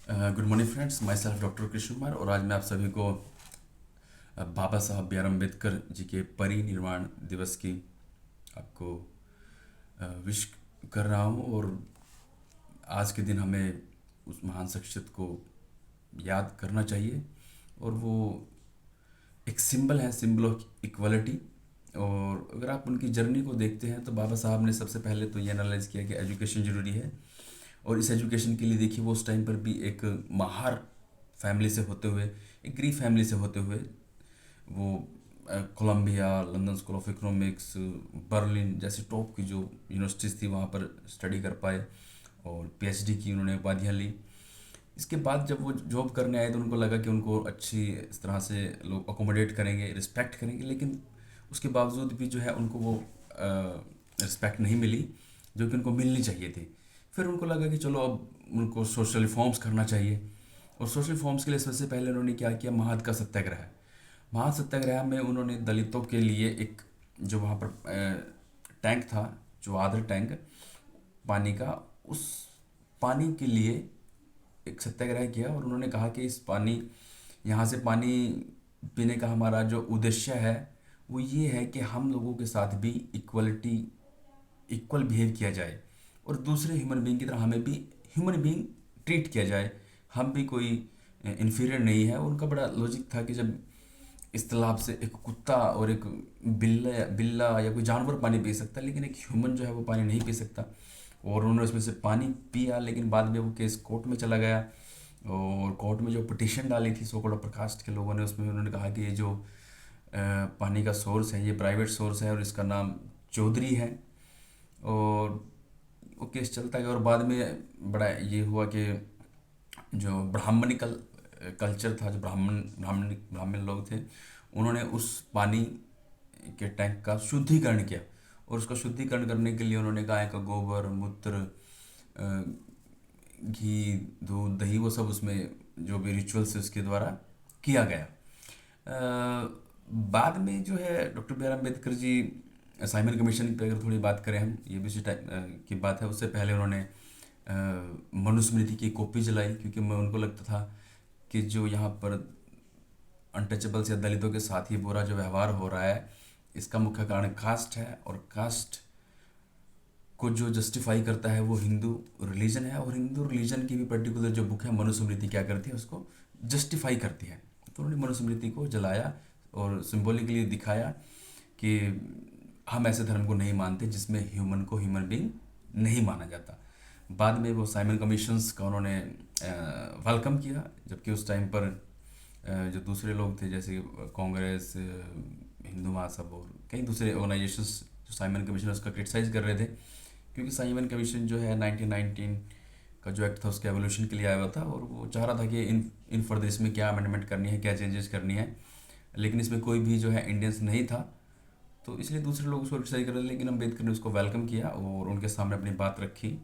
Good morning friends, my self doctor Krishna Kumar. और आज मैं आप सभी को बाबा साहब बी आर अम्बेडकर जी के परिनिर्वाण दिवस की आपको विश कर रहा हूँ। और आज के दिन हमें उस महान शख्सियत को याद करना चाहिए। और वो एक सिंबल है, सिंबल ऑफ इक्वलिटी। और अगर आप उनकी जर्नी को देखते हैं तो बाबा साहब ने सबसे पहले तो ये एनालाइज किया कि एजुकेशन ज़रूरी है। और इस एजुकेशन के लिए देखिए, वो उस टाइम पर भी एक महार फैमिली से होते हुए, एक गरीब फैमिली से होते हुए, वो Columbia, London School of Economics, Berlin जैसी टॉप की जो यूनिवर्सिटीज़ थी वहाँ पर स्टडी कर पाए और पीएचडी की उन्होंने उपाधियाँ ली। इसके बाद जब वो जॉब करने आए तो उनको लगा कि उनको अच्छी इस तरह से लोग अकोमोडेट करेंगे, रिस्पेक्ट करेंगे, लेकिन उसके बावजूद भी जो है उनको वो रिस्पेक्ट नहीं मिली जो कि उनको मिलनी चाहिए थी। फिर उनको लगा कि चलो अब उनको सोशल रिफॉर्म्स करना चाहिए। और सोशल रिफॉर्म्स के लिए सबसे पहले उन्होंने क्या किया, महाद का सत्याग्रह। महाद सत्याग्रह में उन्होंने दलितों के लिए एक, जो वहाँ पर टैंक था, जो आदर टैंक पानी का, उस पानी के लिए एक सत्याग्रह किया। और उन्होंने कहा कि इस पानी, यहाँ से पानी पीने का हमारा जो उद्देश्य है वो ये है कि हम लोगों के साथ भी इक्वलिटी, इक्वल बिहेव किया जाए और दूसरे ह्यूमन बीइंग की तरह हमें भी ह्यूमन बीइंग ट्रीट किया जाए। हम भी कोई इन्फीरियर नहीं है। उनका बड़ा लॉजिक था कि जब इस तालाब से एक कुत्ता और एक बिल्ला बिल्ला या कोई जानवर पानी पी सकता है, लेकिन एक ह्यूमन जो है वो पानी नहीं पी सकता। और उन्होंने उसमें से पानी पिया, लेकिन बाद में वो केस कोर्ट में चला गया। और कोर्ट में जो पिटिशन डाली थी सो कॉल्ड प्रकास्ट के लोगों ने, उसमें उन्होंने कहा कि ये जो पानी का सोर्स है ये प्राइवेट सोर्स है और इसका नाम चौधरी है। और वो केस चलता गया। और बाद में बड़ा ये हुआ कि जो ब्राह्मणिकल कल्चर था, जो ब्राह्मण लोग थे, उन्होंने उस पानी के टैंक का शुद्धिकरण किया। और उसका शुद्धिकरण करने के लिए उन्होंने गाय का गोबर, मूत्र, अ, घी, दूध, दही, वो सब उसमें जो भी रिचुअल्स है उसके द्वारा किया गया। बाद में जो है doctor B R Ambedkar ji, Simon Commission पे अगर थोड़ी बात करें हम, ये भी उसी टाइप की बात है। उससे पहले उन्होंने मनुस्मृति की कॉपी जलाई, क्योंकि मैं उनको लगता था कि जो यहाँ पर अनटचेबल्स या दलितों के साथ ही बुरा जो व्यवहार हो रहा है, इसका मुख्य कारण कास्ट है। और कास्ट को जो जस्टिफाई करता है वो हिंदू रिलीजन है। और हिंदू रिलीजन की भी पर्टिकुलर जो बुक है मनुस्मृति, क्या करती है, उसको जस्टिफाई करती है। तो उन्होंने मनुस्मृति को जलाया और सिंबॉलिकली दिखाया कि हम ऐसे धर्म को नहीं मानते जिसमें ह्यूमन को ह्यूमन बीइंग नहीं माना जाता। बाद में वो साइमन कमीशंस का उन्होंने वेलकम किया, जबकि उस टाइम पर जो दूसरे लोग थे जैसे कांग्रेस, हिंदू महासभा और कई दूसरे ऑर्गेनाइजेशंस जो साइमन कमीशन उसका क्रिटिसाइज़ कर रहे थे, क्योंकि साइमन कमीशन जो है 1919 का जो एक्ट था उसके एवोल्यूशन के लिए आया हुआ था। और वो चाह रहा था कि इन फर्दर इसमें क्या अमेंडमेंट करनी है, क्या चेंजेस करनी है, लेकिन इसमें कोई भी जो है इंडियंस नहीं था। तो इसलिए दूसरे लोग उसको क्रिटिसाइज कर रहे थे, लेकिन अम्बेडकर ने उसको वेलकम किया और उनके सामने अपनी बात रखी।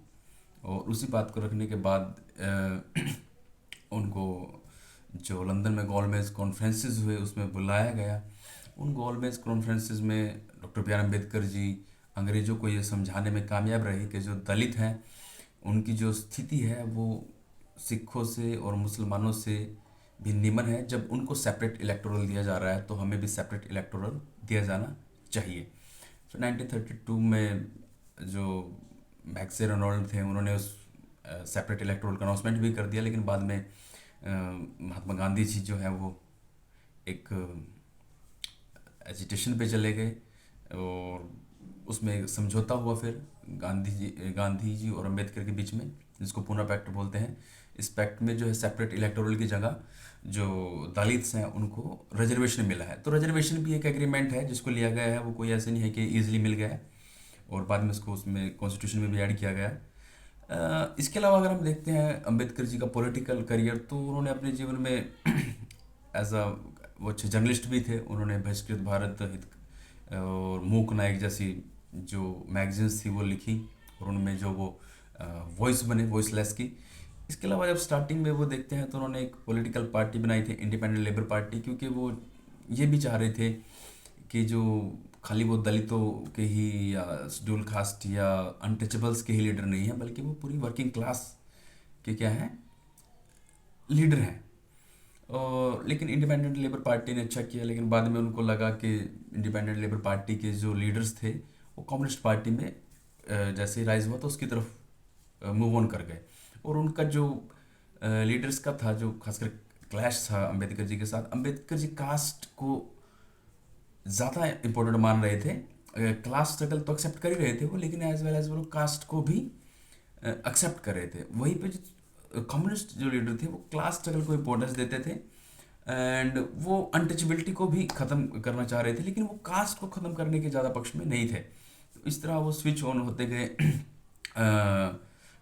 और उसी बात को रखने के बाद उनको जो लंदन में गोलमेज कॉन्फ्रेंसेस हुए उसमें बुलाया गया। उन गोलमेज कॉन्फ्रेंसेस में डॉक्टर बी आर अम्बेडकर जी अंग्रेज़ों को ये समझाने में कामयाब रहे कि जो दलित हैं उनकी जो स्थिति है वो सिखों से और मुसलमानों से भी निम्न है। जब उनको सेपरेट इलेक्टोरल दिया जा रहा है तो हमें भी सेपरेट इलेक्टोरल दिया जाना चाहिए। फिर 1932 में जो मैक्से रेनॉल्ड थे उन्होंने उस सेपरेट इलेक्टोरल का अनाउंसमेंट भी कर दिया, लेकिन बाद में महात्मा गांधी जी जो है वो एक एजिटेशन पे चले गए। और उसमें एक समझौता हुआ फिर गांधी जी और अम्बेडकर के बीच में, जिसको पूना पैक्ट बोलते हैं। इस पैक्ट में जो है सेपरेट इलेक्टोरल की जगह जो दलित्स हैं उनको रिजर्वेशन मिला है। तो रिजर्वेशन भी एक एग्रीमेंट है जिसको लिया गया है, वो कोई ऐसे नहीं है कि ईजिली मिल गया है। और बाद में उसको उसमें कॉन्स्टिट्यूशन में भी ऐड किया गया है। इसके अलावा अगर हम देखते हैं अम्बेडकर जी का पॉलिटिकल करियर, तो उन्होंने अपने जीवन में एज अ, वो अच्छे जर्नलिस्ट भी थे। उन्होंने बहिष्कृत भारत हित और मूक नायक जैसी जो मैगजीन्स थी वो लिखी, और उनमें जो वो वॉइस बने वॉइसलेस की। इसके अलावा जब स्टार्टिंग में वो देखते हैं तो उन्होंने एक पॉलिटिकल पार्टी बनाई थी, इंडिपेंडेंट लेबर पार्टी, क्योंकि वो ये भी चाह रहे थे कि जो खाली वो दलितों के ही या शेड्यूल कास्ट या अनटचेबल्स के ही लीडर नहीं है, बल्कि वो पूरी वर्किंग क्लास के क्या हैं, लीडर हैं। और लेकिन इंडिपेंडेंट लेबर पार्टी ने अच्छा किया, लेकिन बाद में उनको लगा कि इंडिपेंडेंट लेबर पार्टी के जो लीडर्स थे वो कम्युनिस्ट पार्टी में जैसे ही राइज हुआ तो उसकी तरफ मूव ऑन कर गए। और उनका जो लीडर्स का था, जो खासकर क्लैश था अंबेडकर जी के साथ, अंबेडकर जी कास्ट को ज़्यादा इम्पोर्टेंट मान रहे थे। क्लास स्ट्रगल तो एक्सेप्ट कर ही रहे थे वो, लेकिन एज वेल एज वो लोग कास्ट को भी एक्सेप्ट कर रहे थे। वहीं पे जो कम्युनिस्ट जो लीडर थे वो क्लास स्ट्रगल को इम्पोर्टेंस देते थे, एंड वो अनटचेबिलिटी को भी ख़त्म करना चाह रहे थे, लेकिन वो कास्ट को ख़त्म करने के ज़्यादा पक्ष में नहीं थे। तो इस तरह वो स्विच ऑन होते गए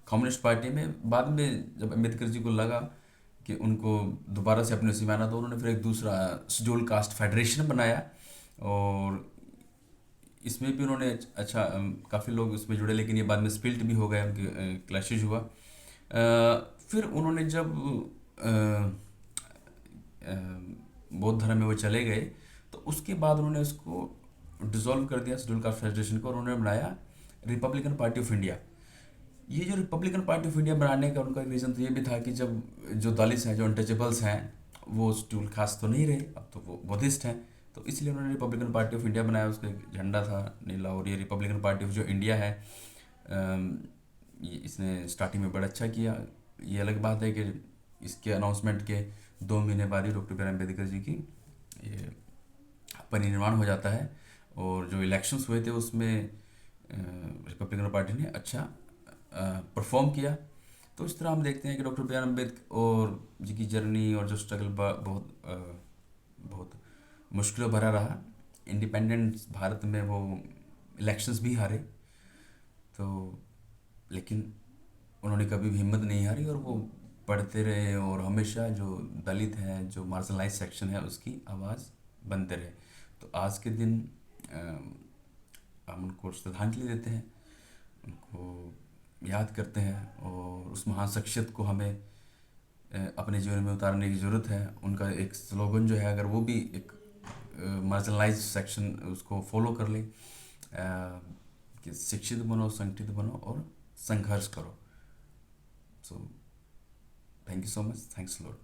कम्युनिस्ट पार्टी में। बाद में जब अम्बेडकर जी को लगा कि उनको दोबारा से अपने से आना, तो उन्होंने फिर एक दूसरा शेड्यूल कास्ट फेडरेशन बनाया। और इसमें भी उन्होंने अच्छा काफ़ी लोग उसमें जुड़े, लेकिन ये बाद में स्प्लिट भी हो गया, उनके क्लैशेज हुआ। फिर उन्होंने जब बौद्ध धर्म में वो चले गए, तो उसके बाद उन्होंने उसको डिसॉल्व कर दिया शेड्यूल कास्ट फेडरेशन को, और उन्होंने बनाया रिपब्लिकन पार्टी ऑफ इंडिया। ये जो रिपब्लिकन पार्टी ऑफ इंडिया बनाने का उनका रीज़न तो ये भी था कि जब जो दलित हैं, जो अनटचेबल्स हैं, वो शेड्यूल कास्ट तो नहीं रहे, अब तो वो बुद्धिस्ट हैं, तो इसलिए उन्होंने रिपब्लिकन पार्टी ऑफ इंडिया बनाया। उसका एक झंडा था नीला। और ये रिपब्लिकन पार्टी ऑफ जो इंडिया है, ये इसने स्टार्टिंग में बड़ा अच्छा किया। ये अलग बात है कि इसके अनाउंसमेंट के 2 महीने बाद ही डॉक्टर बी आर अम्बेडकर जी की ये परिनिर्वाण हो जाता है। और जो इलेक्शंस हुए थे उसमें रिपब्लिकन पार्टी ने अच्छा परफॉर्म किया। तो इस तरह हम देखते हैं कि डॉक्टर बी आर अम्बेडकर और जी की जर्नी और जो स्ट्रगल बहुत मुश्किल भरा रहा। इंडिपेंडेंट भारत में वो इलेक्शंस भी हारे, तो लेकिन उन्होंने कभी भी हिम्मत नहीं हारी, और वो पढ़ते रहे और हमेशा जो दलित है, जो मार्जिनलाइज सेक्शन है, उसकी आवाज़ बनते रहे। तो आज के दिन हम उनको श्रद्धांजलि देते हैं, उनको याद करते हैं, और उस महान शख्सियत को हमें अपने जीवन में उतारने की ज़रूरत है। उनका एक स्लोगन जो है, अगर वो भी एक मार्जिनलाइज सेक्शन उसको फॉलो कर ले, कि शिक्षित बनो, संगठित बनो और संघर्ष करो। So thank you so much, thanks lot.